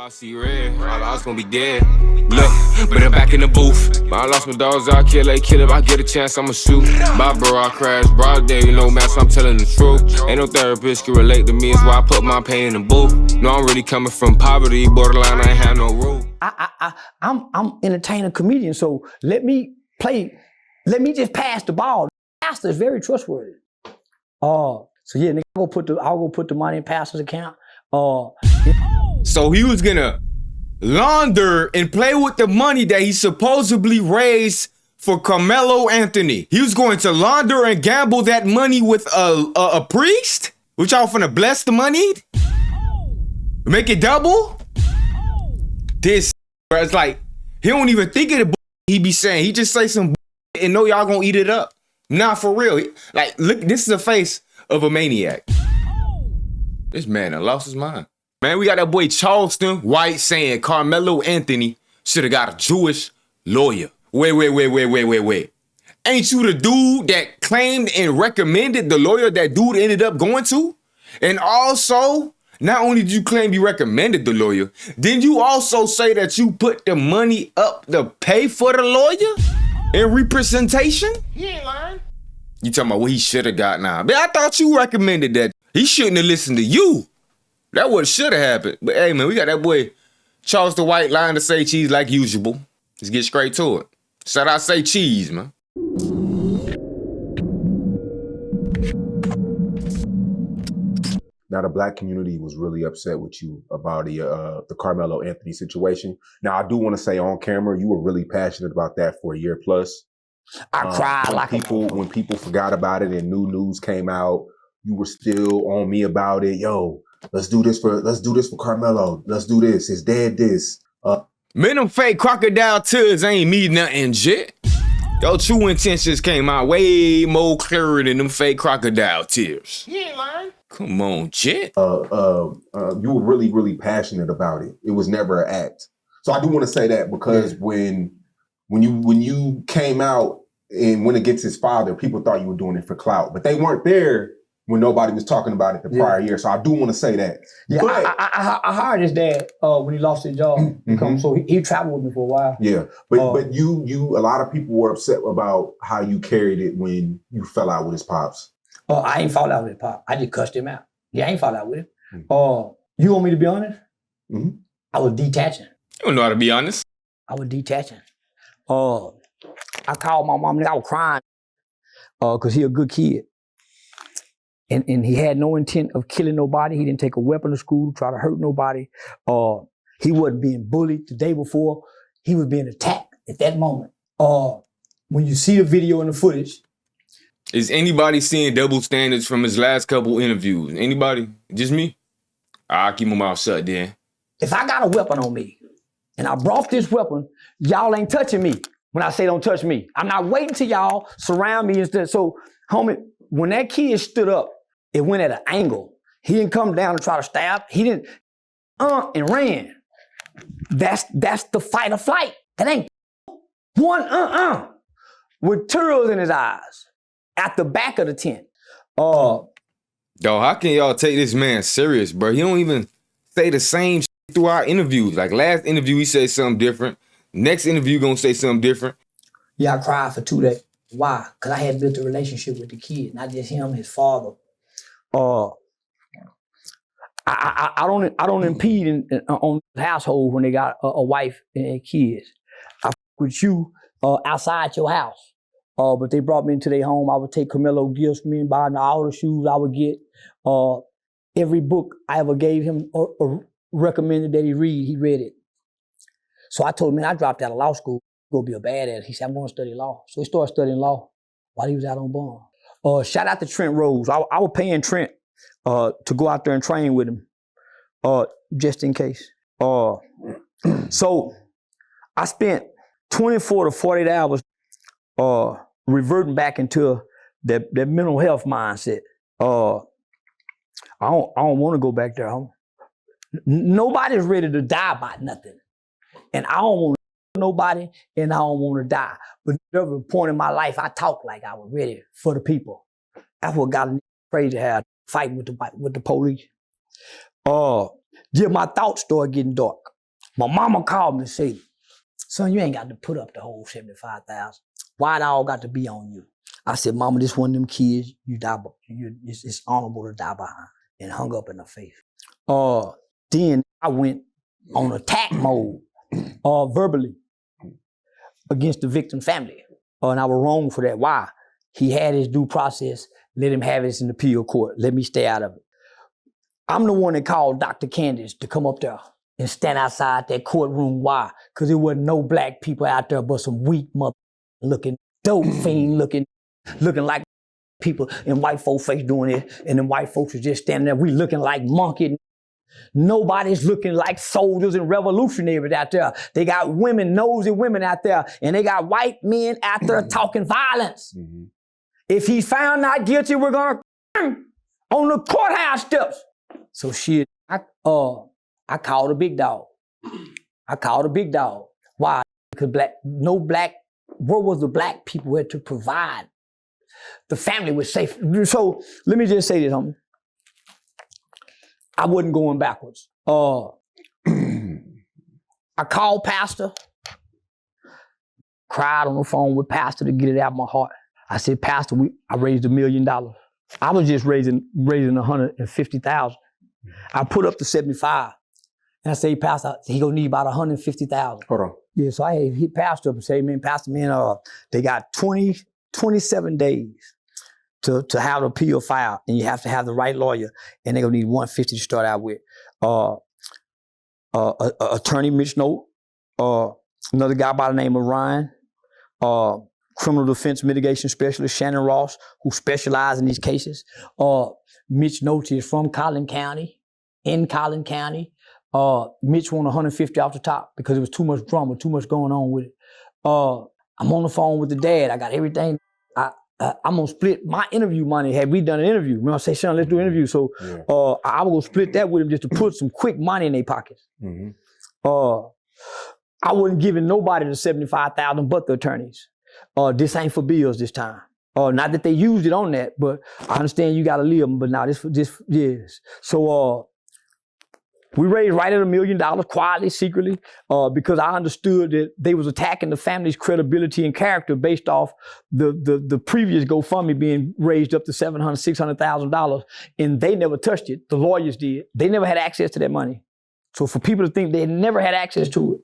I see red, I was gonna be dead. Look, but I'm back in the booth. I lost my dogs, I kill if I get a chance, I'ma shoot. My bro, I crash, broad day, you know, man, so I'm telling the truth. Ain't no therapist can relate to me, it's why I put my pain in the booth. No, I'm really coming from poverty, borderline, I ain't have no rule. I'm entertaining comedian, so let me just pass the ball. Pastor is very trustworthy. So yeah, nigga, I'll go put the money in pastor's account. So he was gonna launder and play with the money that he supposedly raised for Karmelo Anthony. He was going to launder and gamble that money with a priest? Which y'all finna bless the money? Make it double? This, bro, it's like, he don't even think of the he be saying. He just say some and know y'all gonna eat it up. Nah, for real. Like, look, this is the face of a maniac. This man done lost his mind. Man, we got that boy Charleston White saying Karmelo Anthony should have got a Jewish lawyer. Wait. Ain't you the dude that claimed and recommended the lawyer that dude ended up going to? And also, not only did you claim you recommended the lawyer, didn't you also say that you put the money up to pay for the lawyer in representation? He ain't lying. You talking about what he should have got now. But I thought you recommended that. He shouldn't have listened to you. That what should have happened. But hey, man, we got that boy Charleston White lying to say cheese like usual. Let's get straight to it. Should I say cheese, man? Now, the black community was really upset with you about the Karmelo Anthony situation. Now, I do want to say on camera, you were really passionate about that for a year plus. I cried like when people forgot about it and new news came out, you were still on me about it. Yo, let's do this for Karmelo. Let's do this. His dad this. Man, them fake crocodile tears ain't mean nothing, shit. Your true intentions came out way more clearer than them fake crocodile tears. He ain't lying. Come on, Jet. You were really, really passionate about it. It was never an act. So I do want to say that because when you came out and went against his father, people thought you were doing it for clout, but they weren't there when nobody was talking about it the prior year. So I do want to say that. Yeah, but I hired his dad when he lost his job. So he traveled with me for a while. Yeah, but you a lot of people were upset about how you carried it when you fell out with his pops. I ain't fall out with his pop. I just cussed him out. Yeah, I ain't fall out with him. You want me to be honest? I was detaching. You don't know how to be honest. I was detaching. I called my mom and I was crying because he a good kid. And he had no intent of killing nobody. He didn't take a weapon to school to try to hurt nobody. He wasn't being bullied the day before. He was being attacked at that moment. When you see the video and the footage. Is anybody seeing double standards from his last couple interviews? Anybody? Just me? I'll keep my mouth shut then. If I got a weapon on me and I brought this weapon, y'all ain't touching me when I say don't touch me. I'm not waiting till y'all surround me instead. So, homie, when that kid stood up, it went at an angle. He didn't come down and try to stab. He didn't, and ran. That's the fight or flight. That ain't one with tears in his eyes at the back of the tent. Dog, how can y'all take this man serious, bro? He don't even say the same shit throughout interviews. Like last interview, he said something different. Next interview, gonna say something different. Yeah, I cried for 2 days. Why? Because I had built a relationship with the kid, not just him, his father. I don't impede on the household when they got a wife and kids. I with you outside your house. But they brought me into their home. I would take Karmelo gifts, me and buy all the shoes I would get. Every book I ever gave him or recommended that he read, he read it. So I told him, man, I dropped out of law school, go be a badass. He said, I'm going to study law. So he started studying law while he was out on bond. Shout out to Trent Rose. I was paying Trent to go out there and train with him, just in case. So I spent 24 to 48 hours reverting back into that mental health mindset. I don't want to go back there. Nobody's ready to die by nothing. And I don't want to nobody, and I don't want to die. But at every point in my life, I talk like I was ready for the people. That's what got me crazy, how fighting with the police. Yeah, my thoughts started getting dark. My mama called me and said, son, you ain't got to put up the whole $75,000. Why it all got to be on you? I said, mama, this one of them kids, you die, it's honorable to die behind, and hung up in her face. Then I went on attack mode, verbally, against the victim family. And I was wrong for that. Why? He had his due process. Let him have it in the appeal court. Let me stay out of it. I'm the one that called Dr. Candace to come up there and stand outside that courtroom. Why? Because there wasn't no black people out there but some weak mother looking, dope fiend looking like people in white folk face doing it. And then white folks are just standing there. We looking like monkeys. Nobody's looking like soldiers and revolutionaries out there. They got women, nosy women out there, and they got white men out there talking violence. Mm-hmm. If he's found not guilty, we're gonna on the courthouse steps. So shit, I called a big dog. I called a big dog. Why? Because where was the black people who had to provide? The family was safe. So let me just say this, homie. I wasn't going backwards. I called Pastor, cried on the phone with Pastor to get it out of my heart. I said, Pastor, I raised $1 million. I was just raising 150,000. I put up to 75. And I say, Pastor, he gonna need about 150,000. Hold on. Yeah, so I hit Pastor up and say, Pastor, they got 27 days to have the appeal filed, and you have to have the right lawyer, and they're gonna need 150 to start out with. Attorney Mitch Note, another guy by the name of Ryan, criminal defense mitigation specialist Shannon Ross, who specializes in these cases. Mitch Note is from Collin County, in Collin County. Mitch won 150 off the top because it was too much drama, too much going on with it. I'm on the phone with the dad. I got everything. I'm gonna split my interview money. Had we done an interview, remember I say, Sean, let's do an interview. So I was gonna split that with him just to put some quick money in their pockets. Mm-hmm. I wasn't giving nobody the 75,000 but the attorneys. This ain't for bills this time. Not that they used it on that, but I understand you gotta live, but now this yes. So we raised right at $1 million, quietly, secretly, because I understood that they was attacking the family's credibility and character based off the previous GoFundMe being raised up to $700,000, $600,000, and they never touched it. The lawyers did. They never had access to that money. So for people to think they never had access to it,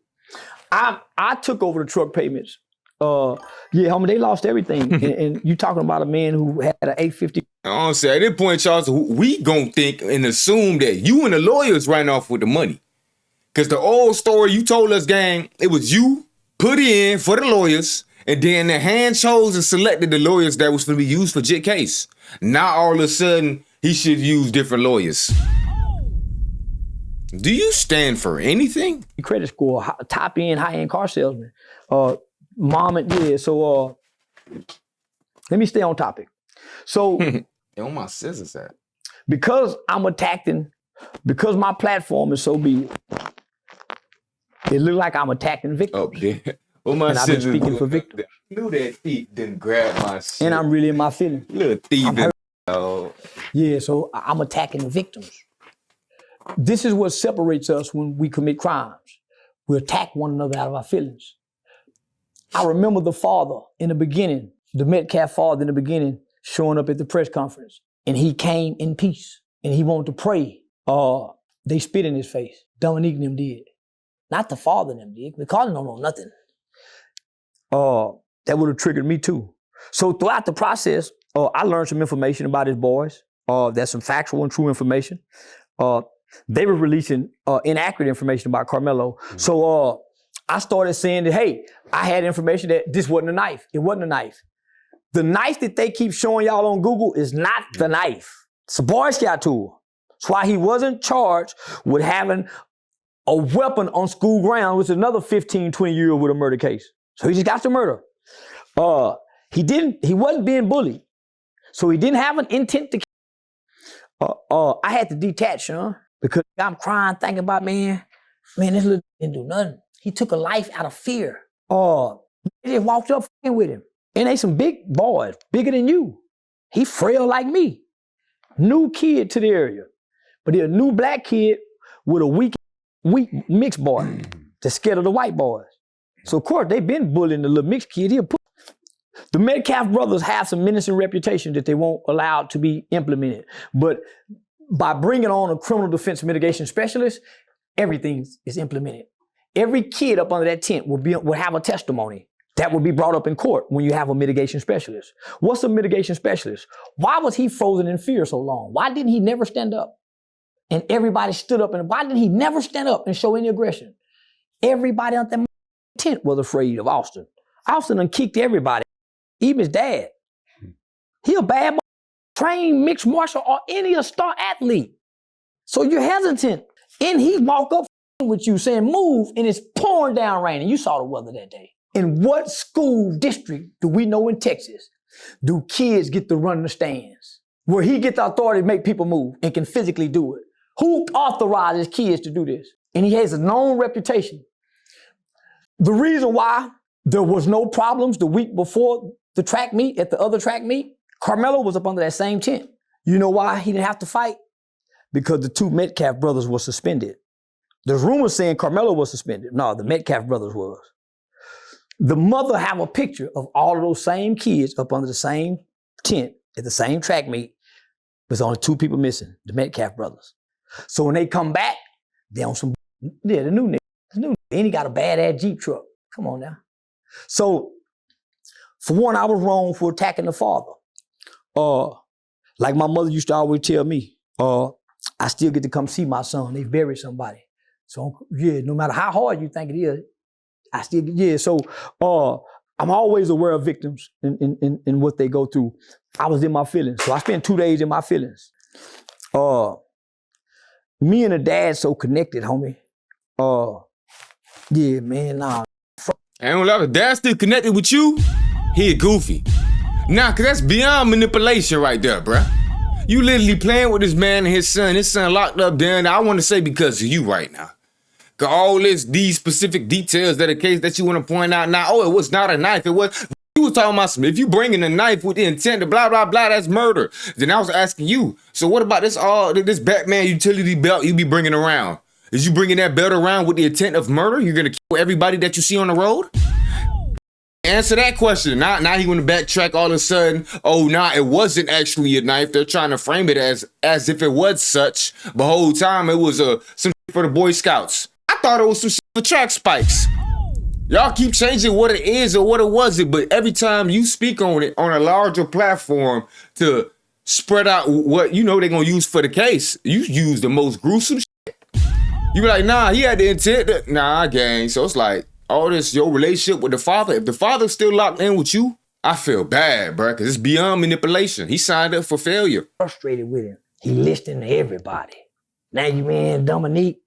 I took over the truck payments. Homie, they lost everything. and you talking about a man who had an 850. Honestly, at this point, Charles, we gonna think and assume that you and the lawyers ran off with the money. Because the old story you told us, gang, it was you put in for the lawyers, and then the hand chose and selected the lawyers that was going to be used for Jit case. Now all of a sudden, he should use different lawyers. Do you stand for anything? Credit score, top end, high end car salesman. So let me stay on topic. So on my scissors at? Because because my platform is so big, it look like I'm attacking victims. Oh, yeah. Well, my and I've been speaking for victims. I knew that thief didn't grab my shit. And I'm really in my feelings. Little thief. Yeah, so I'm attacking the victims. This is what separates us when we commit crimes. We attack one another out of our feelings. I remember the father in the beginning, the Metcalf father in the beginning, showing up at the press conference. And he came in peace. And he wanted to pray. They spit in his face. Dominique and them did. Not the father and them did. The father don't know nothing. That would have triggered me too. So throughout the process, I learned some information about his boys. That's some factual and true information. They were releasing inaccurate information about Karmelo. Mm-hmm. So I started saying that, hey, I had information that this wasn't a knife. It wasn't a knife. The knife that they keep showing y'all on Google is not the knife. It's a Boy Scout tool. That's why he wasn't charged with having a weapon on school ground, which is another 15, 20 years with a murder case. So he just got the murder. He wasn't being bullied. So he didn't have an intent to kill. I had to detach, because I'm crying, thinking about, man, this little didn't do nothing. He took a life out of fear. They just walked up with him. And they some big boys, bigger than you. He frail like me. New kid to the area. But he a new black kid with a weak mixed boy. They're scared of the white boys. So of course they've been bullying the little mixed kid. The Metcalf brothers have some menacing reputation that they won't allow to be implemented. But by bringing on a criminal defense mitigation specialist, everything is implemented. Every kid up under that tent will have a testimony that will be brought up in court when you have a mitigation specialist. What's a mitigation specialist? Why was he frozen in fear so long? Why didn't he never stand up? And everybody stood up, and why didn't he never stand up and show any aggression? Everybody on that tent was afraid of Austin. Austin done kicked everybody, even his dad. He a bad trained mixed martial or any a star athlete. So you're hesitant. And he walk up with you saying move, and it's pouring down rain, and you saw the weather that day. In what school district do we know in Texas do kids get to run the stands where he gets the authority to make people move and can physically do it? Who authorizes kids to do this? And he has a known reputation. The reason why there was no problems the week before the track meet, at the other track meet, Karmelo was up under that same tent. You know why he didn't have to fight? Because the two Metcalf brothers were suspended. There's rumors saying Karmelo was suspended. No, the Metcalf brothers was. The mother have a picture of all of those same kids up under the same tent at the same track meet. There's only two people missing, the Metcalf brothers. So when they come back, they on some, yeah, the new nigga. And he got a badass Jeep truck. Come on now. So, for one, I was wrong for attacking the father. Like my mother used to always tell me, I still get to come see my son. They buried somebody. So, yeah, no matter how hard you think it is, I still, yeah. So, I'm always aware of victims and what they go through. I was in my feelings. So I spent 2 days in my feelings. Me and the dad so connected, homie. Yeah, man, nah. I ain't gonna lie, if dad's still connected with you, he goofy. Nah, cause that's beyond manipulation right there, bruh. You literally playing with this man and his son locked up down there. I wanna say because of you right now. Cause all these specific details that the case that you wanna point out now, oh, it was not a knife, it was, you was talking about some, if you bringing a knife with the intent to blah, blah, blah, that's murder. Then I was asking you, so what about this Batman utility belt you be bringing around? Is you bringing that belt around with the intent of murder? You're gonna kill everybody that you see on the road? Answer that question. Now he want to backtrack all of a sudden. Oh, nah, it wasn't actually a knife. They're trying to frame it as if it was such. But the whole time it was some shit for the Boy Scouts. I thought it was some shit for track spikes. Y'all keep changing what it is or what it wasn't, but every time you speak on it on a larger platform to spread out what you know they're gonna use for the case, you use the most gruesome shit. You be like, nah, he had the intent. Nah, gang. So it's like, all this, your relationship with the father, if the father's still locked in with you, I feel bad, bro, because it's beyond manipulation. He signed up for failure. Frustrated with him. He listening to everybody. Now you, man, Dominique,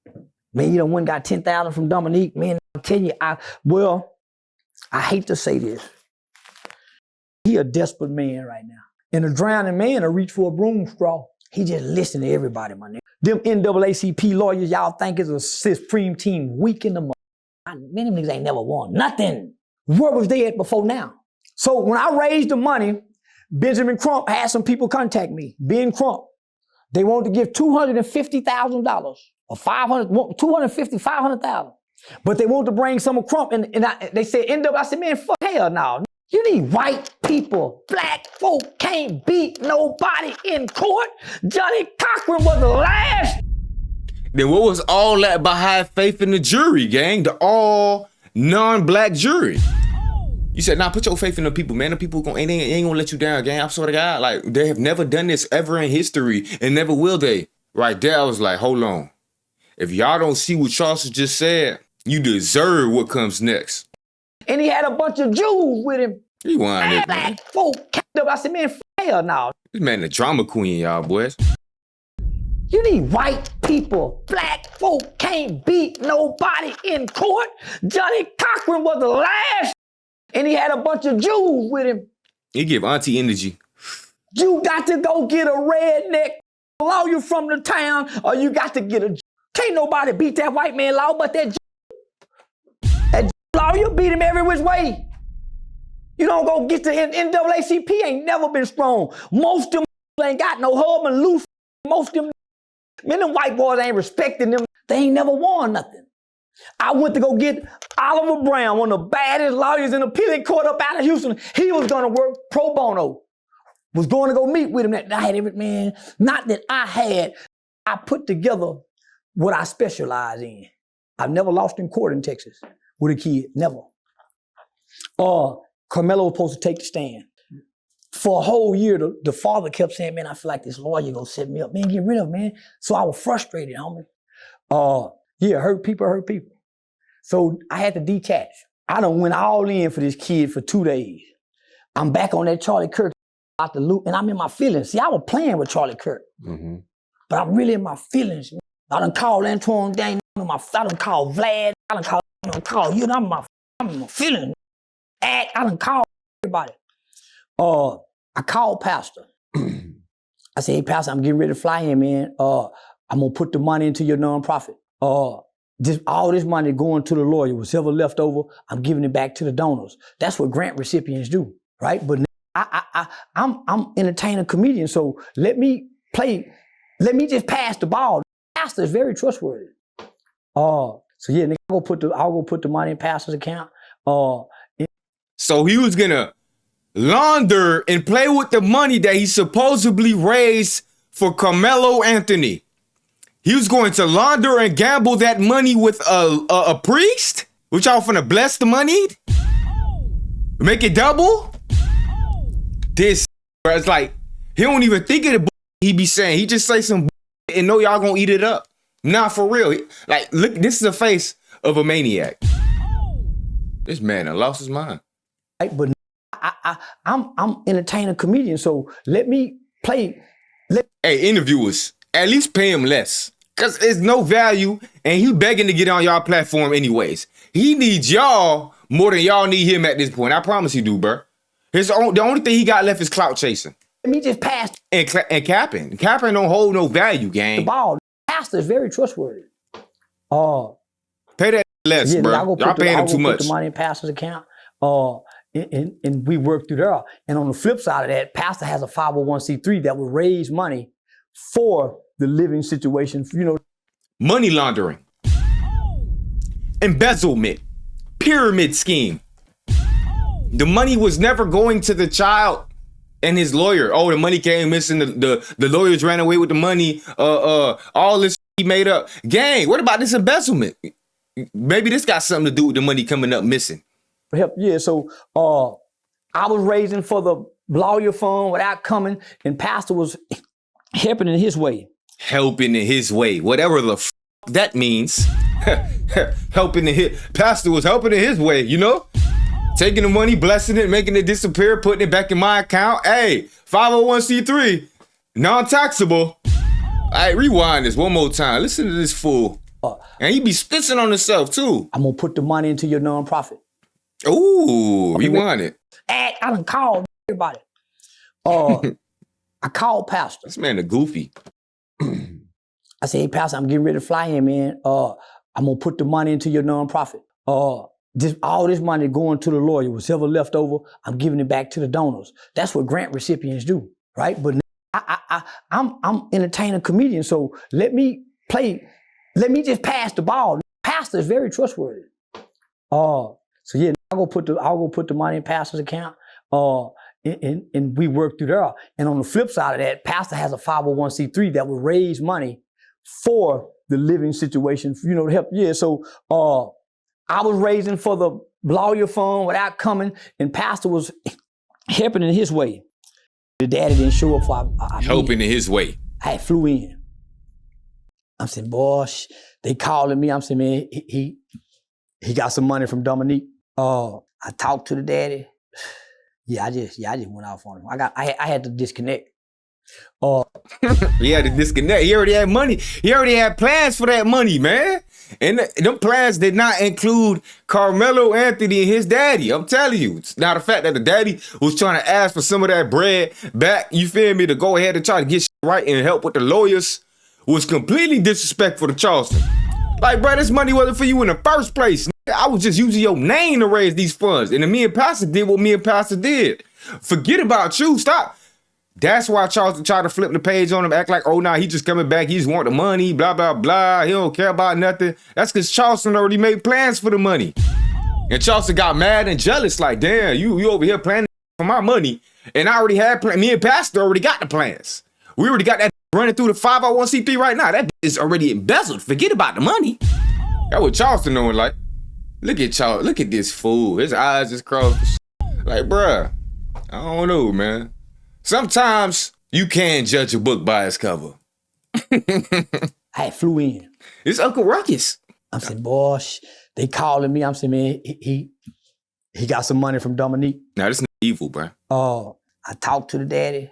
man, you done went got 10,000 from Dominique. Man, I'm telling you, I hate to say this. He a desperate man right now. And a drowning man will reach for a broom straw. He just listen to everybody, my nigga. Them NAACP lawyers y'all think is a supreme team weak in the mother. Many niggas ain't never won nothing. Where was they at before now? So when I raised the money, Benjamin Crump had some people contact me. Ben Crump. They wanted to give $250,000 or $500,000. But they wanted to bring some of Crump and they said, I said, man, fuck hell no. You need white people. Black folk can't beat nobody in court. Johnny Cochran was the last. Then what was all that about having faith in the jury, gang? The all non-black jury. You said, nah, put your faith in the people, man. The people ain't gonna let you down, gang. I swear to God, like, they have never done this ever in history and never will they. Right there, I was like, hold on. If y'all don't see what Charleston just said, you deserve what comes next. And he had a bunch of Jews with him. He wanted it, man. Black folk. I said, man, hell no. This man the drama queen, y'all boys. You need white people. Black folk can't beat nobody in court. Johnny Cochran was the last. And he had a bunch of Jews with him. He give auntie energy. You got to go get a redneck lawyer from the town, or you got to get a... Can't nobody beat that white man law but that lawyer beat him every which way. You don't go get the NAACP ain't never been strong. Most of them ain't got no hub and loose. Most of them, man, them white boys ain't respecting them. They ain't never won nothing. I went to go get Oliver Brown, one of the baddest lawyers in the appellate court up out of Houston. He was going to work pro bono. Was going to go meet with him. That I had every man. Not that I had. I put together what I specialize in. I've never lost in court in Texas with a kid. Never. Karmelo was supposed to take the stand. For a whole year, the father kept saying, man, I feel like this lawyer gonna set me up. Man, get rid of him, man. So I was frustrated, homie. Yeah, hurt people. So I had to detach. I done went all in for this kid for 2 days. I'm back on that Charlie Kirk out the loop, and I'm in my feelings. See, I was playing with Charlie Kirk, but I'm really in my feelings. I done called Antoine Dang, I done called Vlad, I done called you, and I'm in my feelings. I done called everybody. I called Pastor. I said, hey, Pastor, I'm getting ready to fly in, man. I'm gonna put the money into your nonprofit. All this money going to the lawyer, whatever left over, I'm giving it back to the donors. That's what grant recipients do, right? But I'm entertaining comedian, so let me just pass the ball. Pastor is very trustworthy. So yeah, nigga, I'll go put the money in Pastor's account. So he was gonna launder and play with the money that he supposedly raised for Carmelo Anthony. He was going to launder and gamble that money with a priest, which y'all finna bless the money, make it double. This, bro, it's like he don't even think of the he be saying. He just say some and know y'all gonna eat it up. Nah, for real. Like, look, this is the face of a maniac. This man done lost his mind. Right, but I'm entertaining comedian, so let me play. Hey, interviewers, at least pay him less. Cause there's no value, and he begging to get on y'all platform anyways. He needs y'all more than y'all need him at this point. I promise you do, bro. The only thing he got left is clout chasing. Let me just pass. And capping. Capping don't hold no value, gang. The ball. Pastor is very trustworthy. Pay that less, yeah, bro. Y'all paying him too much. Put the money in Pastor's account. And we work through there. And on the flip side of that, Pastor has a 501c3 that will raise money for the living situation, Money laundering, embezzlement, pyramid scheme. The money was never going to the child and his lawyer. Oh, the money came missing. The lawyers ran away with the money. All this he made up. Gang, what about this embezzlement? Maybe this got something to do with the money coming up missing. Yeah, so I was raising for the lawyer fund without coming, and Pastor was helping in his way. Helping in his way, whatever the that means. Pastor was helping in his way, Taking the money, blessing it, making it disappear, putting it back in my account. Hey, 501c3, non-taxable. All right, rewind this one more time. Listen to this fool. And he be spitting on himself too. I'm gonna put the money into your nonprofit. Ooh, rewind it. I done called everybody. I called Pastor. This man a goofy. I said, hey, Pastor, I'm getting ready to fly in, man. I'm gonna put the money into your nonprofit. All this money going to the lawyer, whatever left over, I'm giving it back to the donors. That's what grant recipients do, right? But I'm entertaining comedian, so let me just pass the ball. Pastor is very trustworthy. So yeah, I'll go put the money in Pastor's account. And we work through there. And on the flip side of that, Pastor has a 501c3 that will raise money for the living situation, to help. Yeah, so I was raising for the lawyer fund without coming, and Pastor was helping in his way. The daddy didn't show up for helping in his way. I flew in. I'm saying, boy, they calling me. I'm saying, man, he got some money from Dominique. I talked to the daddy. Yeah, I just went off on him. I had to disconnect. He had to disconnect. He already had money. He already had plans for that money, man. And them plans did not include Carmelo Anthony and his daddy. I'm telling you. It's not a fact that the daddy was trying to ask for some of that bread back, you feel me, to go ahead and try to get shit right and help with the lawyers was completely disrespectful to Charleston. Like, bro, this money wasn't for you in the first place. I was just using your name to raise these funds. And then me and Pastor did what me and Pastor did. Forget about you. Stop That's why Charleston tried to flip the page on him, act like, oh, nah, he just coming back. He just want the money, blah, blah, blah. He don't care about nothing. That's because Charleston already made plans for the money. And Charleston got mad and jealous, like, damn, you over here planning for my money. And I already had plans. Me and Pastor already got the plans. We already got that running through the 501c3 right now. That is already embezzled. Forget about the money. That's what Charleston knowing, like, look at Charleston. Look at this fool. His eyes just crossed. Like, bruh, I don't know, man. Sometimes you can judge a book by its cover. I flew in. It's Uncle Ruckus. I'm saying, boy, they calling me. I'm saying, man, he got some money from Dominique. Now, this is evil, bro. I talked to the daddy.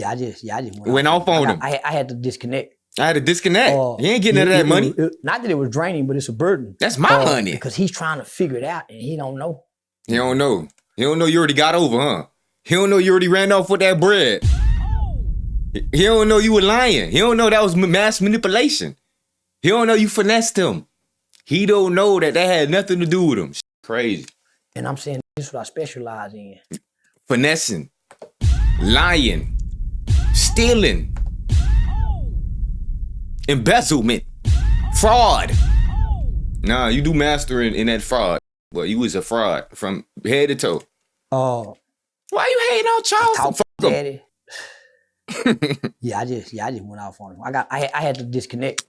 I just went off on him. I had to disconnect. I had to disconnect. He ain't getting none of that money. Not that it was draining, but it's a burden. That's my money. Because he's trying to figure it out and he don't know. He don't know. He don't know you already got over, huh? He don't know you already ran off with that bread. He don't know you were lying. He don't know that was mass manipulation. He don't know you finessed him. He don't know that had nothing to do with him. Crazy. And I'm saying this is what I specialize in. Finessing. Lying. Stealing. Embezzlement. Fraud. Nah, you do master in that fraud. Well, you was a fraud from head to toe. Why you hating on Charles? Daddy. I just went off on him. I had to disconnect.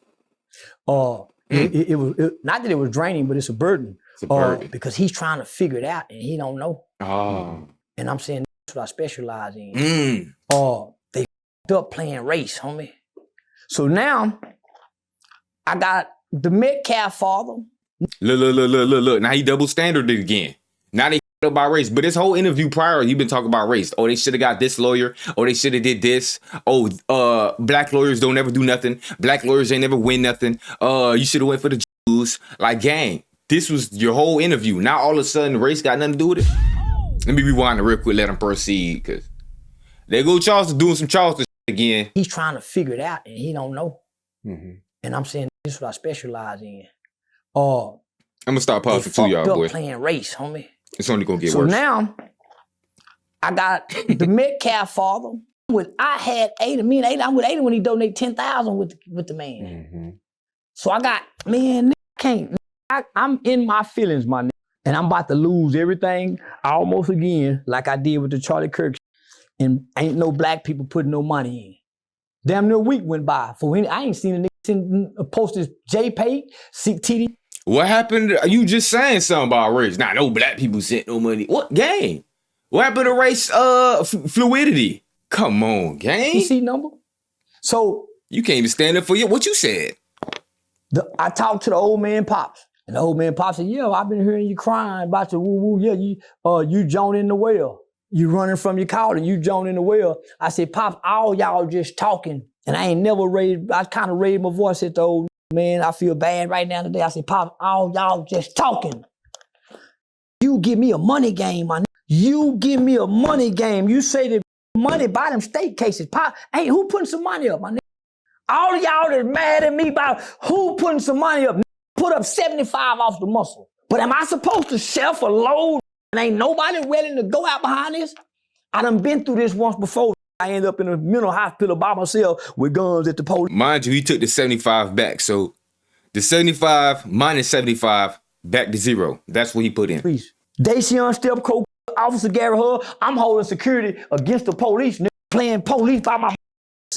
It was not that it was draining, but it's a burden. It's a burden. Because he's trying to figure it out and he don't know. And I'm saying that's what I specialize in. They f***ed up playing race, homie. So now I got the Metcalf father. Look. Now he double standarded again. Now they f***ed up by race. But this whole interview prior, you've been talking about race. Oh, they should have got this lawyer. Oh, they should have did this. Oh, black lawyers don't ever do nothing. Black lawyers ain't never win nothing. You should have went for the Jews. Like, gang, this was your whole interview. Now all of a sudden race got nothing to do with it. Let me rewind it real quick, let him proceed. Because they go Charleston doing some Charleston shit again. He's trying to figure it out and he don't know. And I'm saying this is what I specialize in. I'm gonna start pausing too, y'all, boy. Playing race, homie. It's only gonna get worse. So now I got the Metcalf father. I had Ada. Me and Ada. I'm with Ada when he donated $10,000 with the man. So I got, man, I'm in my feelings, my nigga. And I'm about to lose everything almost again, like I did with the Charlie Kirk. And ain't no black people putting no money in. Damn near a week went by. I ain't seen a nigga post this JPay, TD. What happened? You just saying something about race. Nah, no black people sent no money. What, gang? What happened to race fluidity? Come on, gang. You see number? So you can't even stand up for what you said. I talked to the old man Pops. And the old man Pops said, yeah, I've been hearing you crying about your woo-woo. Yeah, you Joan in the well. You running from your calling, you Joan in the well. I said, Pops, all y'all just talking. And I ain't never I kind of raised my voice at the old man. I feel bad right now today. I said, Pops, all y'all just talking. You give me a money game, my nigga. You give me a money game. You say the money buy them state cases. Pop, hey, who putting some money up, my nigga? All of y'all that's mad at me about who putting some money up. Put up 75 off the muscle. But am I supposed to shelf a load and ain't nobody willing to go out behind this? I done been through this once before. I end up in a mental hospital by myself with guns at the police. Mind you, he took the 75 back. So the 75 minus 75 back to zero. That's what he put in. Please. Dacian Stepco, Officer Gary Hull, I'm holding security against the police, nigga, playing police by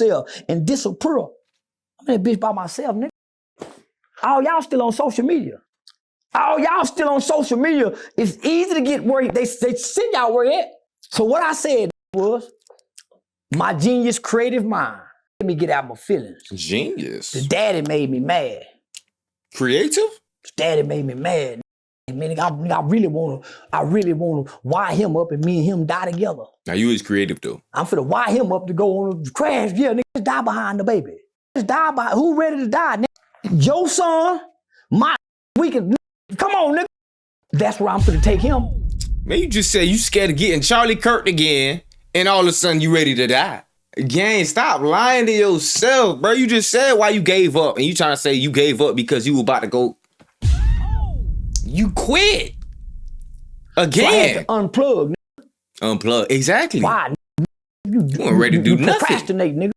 myself and disappear. I'm in that bitch by myself, nigga. All y'all still on social media. All y'all still on social media. It's easy to get where they send y'all where you at. So what I said was, my genius creative mind. Let me get out my feelings. Genius. The daddy made me mad. Creative? The daddy made me mad. Man, I really wanna wire him up and me and him die together. Now you is creative though. I'm finna wire him up to go on a crash. Yeah, nigga, just die behind the baby. Just die by who ready to die, nigga? Your son, we can, come on, nigga. That's where I'm finna take him. Man, you just said you scared of getting Charlie Kirk again, and all of a sudden you ready to die. Gang, stop lying to yourself, bro. You just said why you gave up, and you trying to say you gave up because you were about to go. You quit. Again. So I had to unplug. Unplug, exactly. Why? You weren't ready to do nothing. Procrastinate, nigga.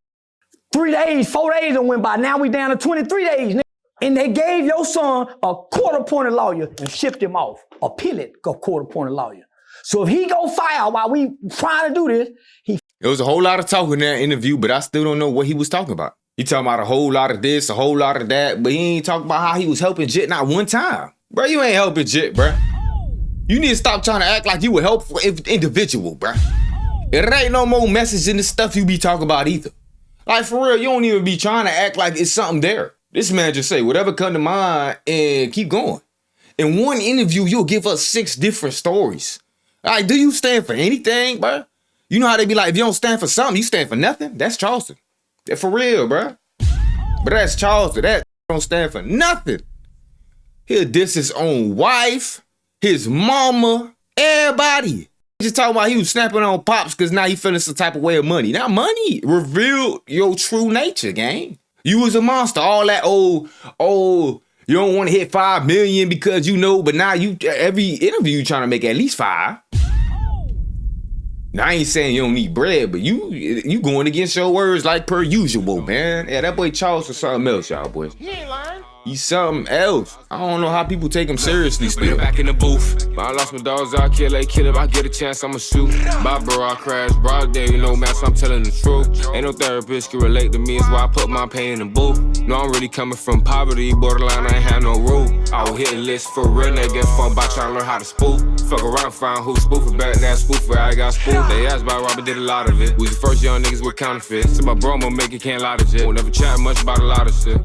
3 days, 4 days done went by. Now we down to 23 days, nigga. And they gave your son a court-appointed lawyer and shipped him off. A court-appointed lawyer. So if he go file while we trying to do this, There was a whole lot of talk in that interview, but I still don't know what he was talking about. He talking about a whole lot of this, a whole lot of that, but he ain't talking about how he was helping Jit not one time. Bro, you ain't helping Jit, bro. You need to stop trying to act like you a helpful individual, bro. There ain't no more message in the stuff you be talking about either. Like, for real, you don't even be trying to act like it's something there. This man just say whatever come to mind and keep going. In one interview, you'll give us 6 different stories. Like, do you stand for anything, bro? You know how they be like, if you don't stand for something, you stand for nothing? That's Charleston. That for real, bro. But that's Charleston. That don't stand for nothing. He'll diss his own wife, his mama, everybody. Just talking about he was snapping on Pops because now he feeling some type of way of money. Now money revealed your true nature, gang. You was a monster. All that you don't want to hit 5 million because you know, but now you every interview you trying to make at least 5. Now I ain't saying you don't need bread, but you going against your words like per usual, man. Yeah, that boy Charles is something else, y'all boys. He ain't lying. He's something else. I don't know how people take him seriously still. Back in the booth. I lost my dogs, I'll kill it. If I get a chance, I'ma shoot. Bye, bro, I crash. Broad day, you know, man, so I'm telling the truth. Ain't no therapist can relate to me, it's why I put my pain in the booth. No, I'm really coming from poverty, borderline, I ain't have no roof. I will hit a list for real, they get fun by trying to learn how to spoof. Fuck around, find who spoofing back, that spoofer, I got spoofed. They asked about Robert, did a lot of it. We the first young niggas with counterfeits. So my bro, I'ma make it, can't lie to shit. Won't never chat much about a lot of shit.